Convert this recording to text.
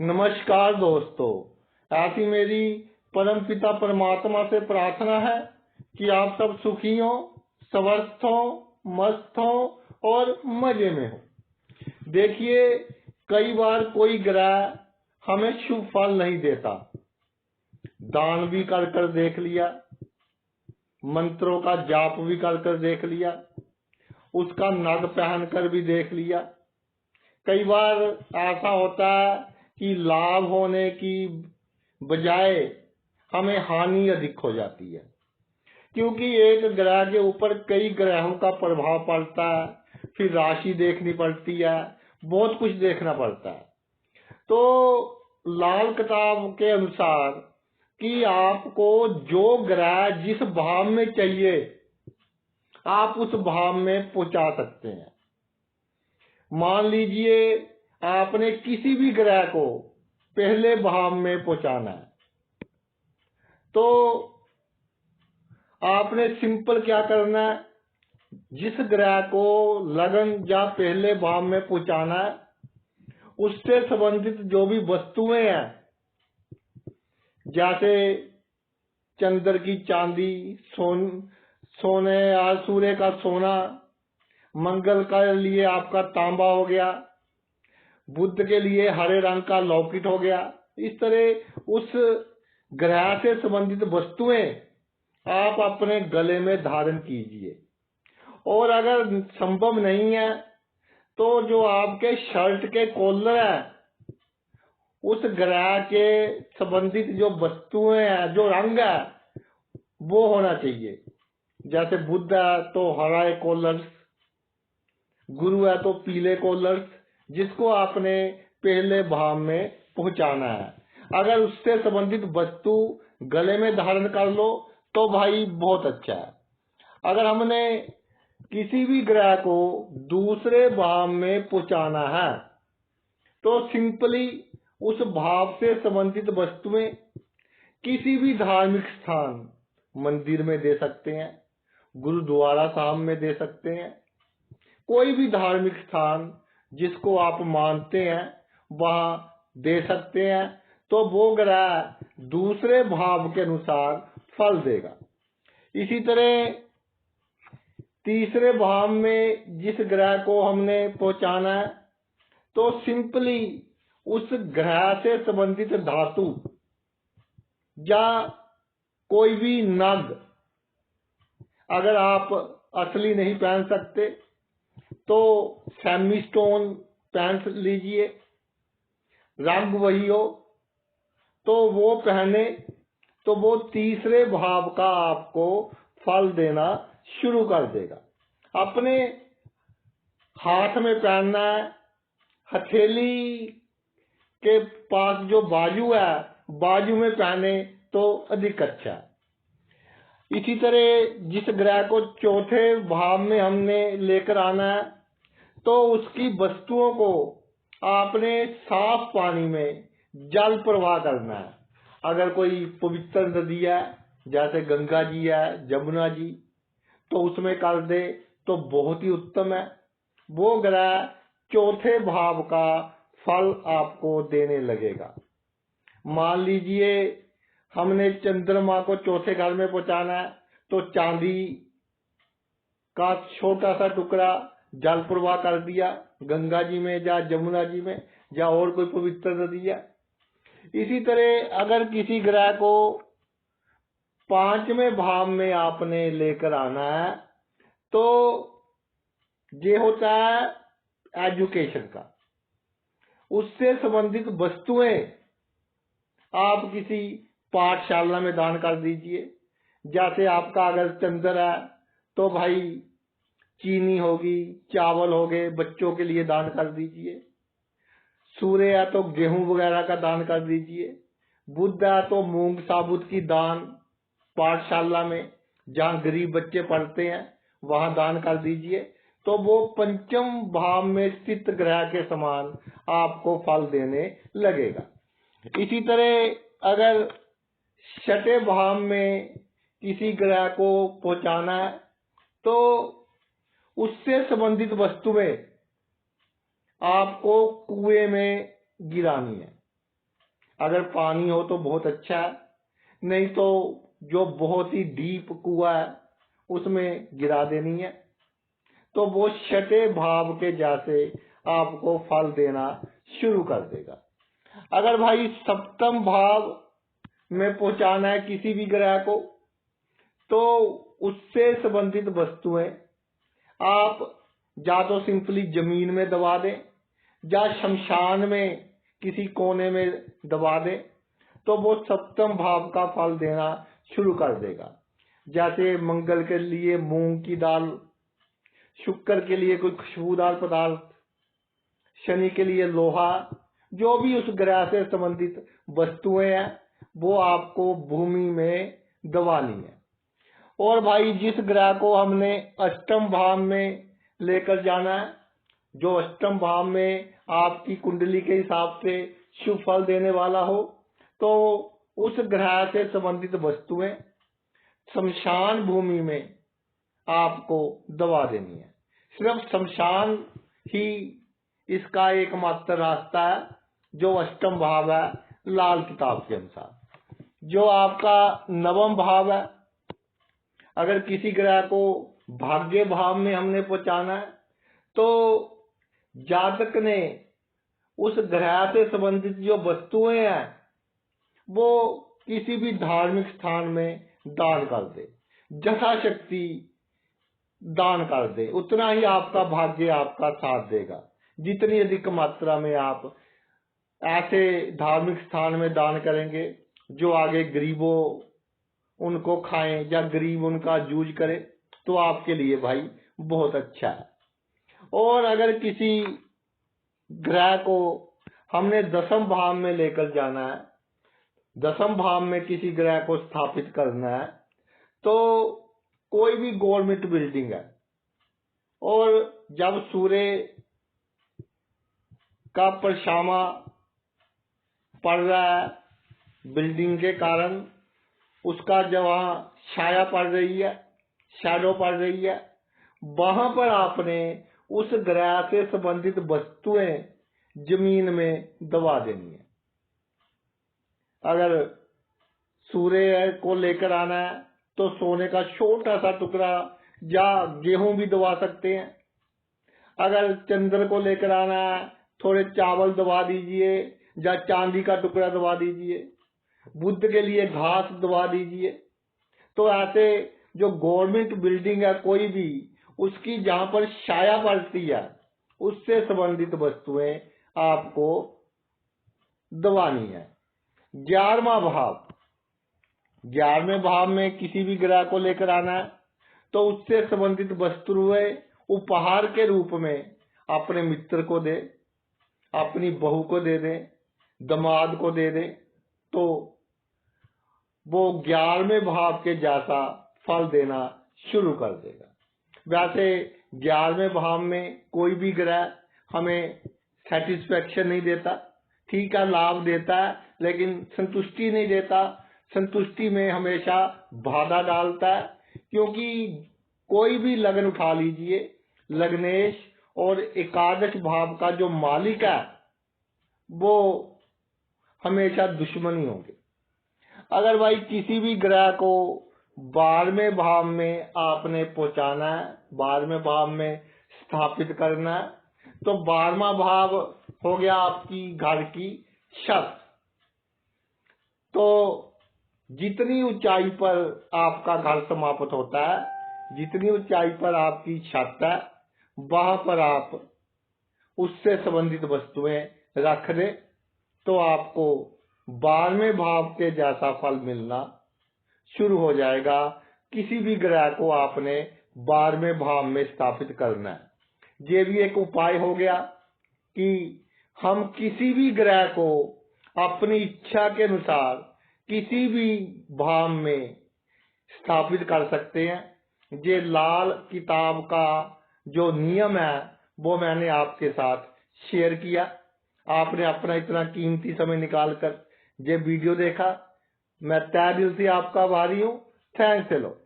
नमस्कार दोस्तों, ऐसी मेरी परम पिता परमात्मा से प्रार्थना है कि आप सब सुखी हो, स्वस्थ हो, मस्त हो और मजे में हो। देखिए, कई बार कोई ग्रह हमें शुभ फल नहीं देता। दान भी कर कर देख लिया, मंत्रों का जाप भी कर कर देख लिया, उसका नग पहन कर भी देख लिया। कई बार ऐसा होता है कि लाभ होने की बजाय हमें हानि अधिक हो जाती है, क्योंकि एक ग्रह के ऊपर कई ग्रहों का प्रभाव पड़ता है। फिर राशि देखनी पड़ती है, बहुत कुछ देखना पड़ता है। तो लाल किताब के अनुसार कि आपको जो ग्रह जिस भाव में चाहिए आप उस भाव में पहुंचा सकते हैं। मान लीजिए आपने किसी भी ग्रह को पहले भाव में पहुंचाना है, तो आपने सिंपल क्या करना है, जिस ग्रह को लगन या पहले भाव में पहुंचाना है उससे संबंधित जो भी वस्तुएं हैं, जैसे चंद्र की चांदी, सोने या सूर्य का सोना, मंगल के लिए आपका तांबा हो गया, बुध के लिए हरे रंग का लॉकेट हो गया। इस तरह उस ग्रह से संबंधित वस्तुएं आप अपने गले में धारण कीजिए। और अगर संभव नहीं है तो जो आपके शर्ट के कॉलर है, उस ग्रह के संबंधित जो वस्तुएं हैं, जो रंग है, वो होना चाहिए। जैसे बुध है तो हरा कॉलर्स, गुरु है तो पीले कॉलर्स, जिसको आपने पहले भाव में पहुंचाना है। अगर उससे संबंधित वस्तु गले में धारण कर लो तो भाई बहुत अच्छा है। अगर हमने किसी भी ग्रह को दूसरे भाव में पहुंचाना है तो सिंपली उस भाव से संबंधित वस्तुएं किसी भी धार्मिक स्थान, मंदिर में दे सकते हैं, गुरुद्वारा साहब में दे सकते हैं, कोई भी धार्मिक स्थान जिसको आप मानते हैं वहां दे सकते हैं। तो वो ग्रह दूसरे भाव के अनुसार फल देगा। इसी तरह तीसरे भाव में जिस ग्रह को हमने पहुंचाना है तो सिंपली उस ग्रह से संबंधित धातु या कोई भी नग, अगर आप असली नहीं पहन सकते तो सेमी स्टोन पहन लीजिए, रंग वही हो तो वो पहने, तो वो तीसरे भाव का आपको फल देना शुरू कर देगा। अपने हाथ में पहनना है, हथेली के पास जो बाजू है, बाजू में पहने तो अधिक अच्छा है। इसी तरह जिस ग्रह को चौथे भाव में हमने लेकर आना है तो उसकी वस्तुओं को आपने साफ पानी में जल प्रवाह करना है। अगर कोई पवित्र नदी है, जैसे गंगा जी है, जमुना जी, तो उसमें कर दे तो बहुत ही उत्तम है। वो ग्रह चौथे भाव का फल आपको देने लगेगा। मान लीजिए हमने चंद्रमा को चौथे घर में पहुंचाना है तो चांदी का छोटा सा टुकड़ा जल प्रवाह कर दिया गंगा जी में या जमुना जी में या और कोई पवित्र नदी है। इसी तरह अगर किसी ग्रह को पांचवें भाव में आपने लेकर आना है तो ये होता है एजुकेशन का। उससे संबंधित वस्तुएं आप किसी पाठशाला में दान कर दीजिए। जैसे आपका अगर चंद्र है तो भाई चीनी होगी, चावल हो गए, बच्चों के लिए दान कर दीजिए। सूर्य है तो गेहूं वगैरह का दान कर दीजिए। बुध है तो मूंग साबुत की दान पाठशाला में, जहाँ गरीब बच्चे पढ़ते हैं, वहां दान कर दीजिए। तो वो पंचम भाव में स्थित ग्रह के समान आपको फल देने लगेगा। इसी तरह अगर छठे भाव में किसी ग्रह को पहुंचाना है तो उससे संबंधित वस्तुएं आपको कुएं में गिरानी है। अगर पानी हो तो बहुत अच्छा है, नहीं तो जो बहुत ही डीप कुआं है उसमें गिरा देनी है। तो वो छठे भाव के जैसे आपको फल देना शुरू कर देगा। अगर भाई सप्तम भाव में पहुंचाना है किसी भी ग्रह को, तो उससे संबंधित वस्तुएं आप या तो सिंपली जमीन में दबा दें या शमशान में किसी कोने में दबा दें, तो वो सप्तम भाव का फल देना शुरू कर देगा। जैसे मंगल के लिए मूंग की दाल, शुक्र के लिए कोई खुशबूदार पदार्थ, शनि के लिए लोहा, जो भी उस ग्रह से संबंधित वस्तुएं हैं वो आपको भूमि में दबानी है। और भाई जिस ग्रह को हमने अष्टम भाव में लेकर जाना है, जो अष्टम भाव में आपकी कुंडली के हिसाब से शुभ फल देने वाला हो, तो उस ग्रह से संबंधित वस्तुएं शमशान भूमि में आपको दबा देनी है। सिर्फ शमशान ही इसका एकमात्र रास्ता है, जो अष्टम भाव है लाल किताब के अनुसार। जो आपका नवम भाव है, अगर किसी ग्रह को भाग्य भाव में हमने पहुंचाना है, तो जातक ने उस ग्रह से संबंधित जो वस्तुएं हैं वो किसी भी धार्मिक स्थान में दान कर दे, यथाशक्ति दान कर दे, उतना ही आपका भाग्य आपका साथ देगा। जितनी अधिक मात्रा में आप ऐसे धार्मिक स्थान में दान करेंगे जो आगे गरीबों उनको खाएं या गरीब उनका यूज करे, तो आपके लिए भाई बहुत अच्छा है। और अगर किसी ग्रह को हमने दसम भाव में लेकर जाना है, दसम भाव में किसी ग्रह को स्थापित करना है, तो कोई भी गवर्नमेंट बिल्डिंग है और जब सूर्य का परछामा पड़ रहा है बिल्डिंग के कारण, उसका जहाँ छाया पड़ रही है, शैडो पड़ रही है, वहां पर आपने उस ग्रह से संबंधित वस्तुएं जमीन में दबा देनी है। अगर सूर्य को लेकर आना है तो सोने का छोटा सा टुकड़ा या गेहूं भी दबा सकते हैं। अगर चंद्र को लेकर आना है, थोड़े चावल दबा दीजिए या चांदी का टुकड़ा दबा दीजिए। बुध के लिए घास दबा दीजिए। तो ऐसे जो गवर्नमेंट बिल्डिंग है कोई भी, उसकी जहां पर छाया पड़ती है उससे संबंधित वस्तुएं आपको दबानी है। 11वां भाव, 11वें भाव में किसी भी ग्रह को लेकर आना है, तो उससे संबंधित वस्तुएं उपहार के रूप में अपने मित्र को दे, अपनी बहू को दे दे, दामाद को दे दे, तो वो 11वें भाव के जैसा फल देना शुरू कर देगा। वैसे 11वें भाव में कोई भी ग्रह हमें सेटिस्फेक्शन नहीं देता, ठीक है लाभ देता है लेकिन संतुष्टि नहीं देता। संतुष्टि में हमेशा बाधा डालता है, क्योंकि कोई भी लग्न उठा लीजिए, लग्नेश और एकादश भाव का जो मालिक है वो हमेशा दुश्मनी होंगे। अगर भाई किसी भी ग्रह को 12वें भाव में आपने पहुंचाना है, 12वें भाव में स्थापित करना है, तो 12वां भाव हो गया आपकी घर की छत। तो जितनी ऊंचाई पर आपका घर समाप्त होता है, जितनी ऊंचाई पर आपकी छत है, वहां पर आप उससे संबंधित वस्तुएं रख दें, तो आपको 12वें भाव के जैसा फल मिलना शुरू हो जाएगा। किसी भी ग्रह को आपने 12वें भाव में स्थापित करना है। ये भी एक उपाय हो गया कि हम किसी भी ग्रह को अपनी इच्छा के अनुसार किसी भी भाव में स्थापित कर सकते हैं। ये लाल किताब का जो नियम है वो मैंने आपके साथ शेयर किया। आपने अपना इतना कीमती समय निकालकर ये वीडियो देखा, मैं तहे दिल से आपका आभारी हूँ। Thanks a lot.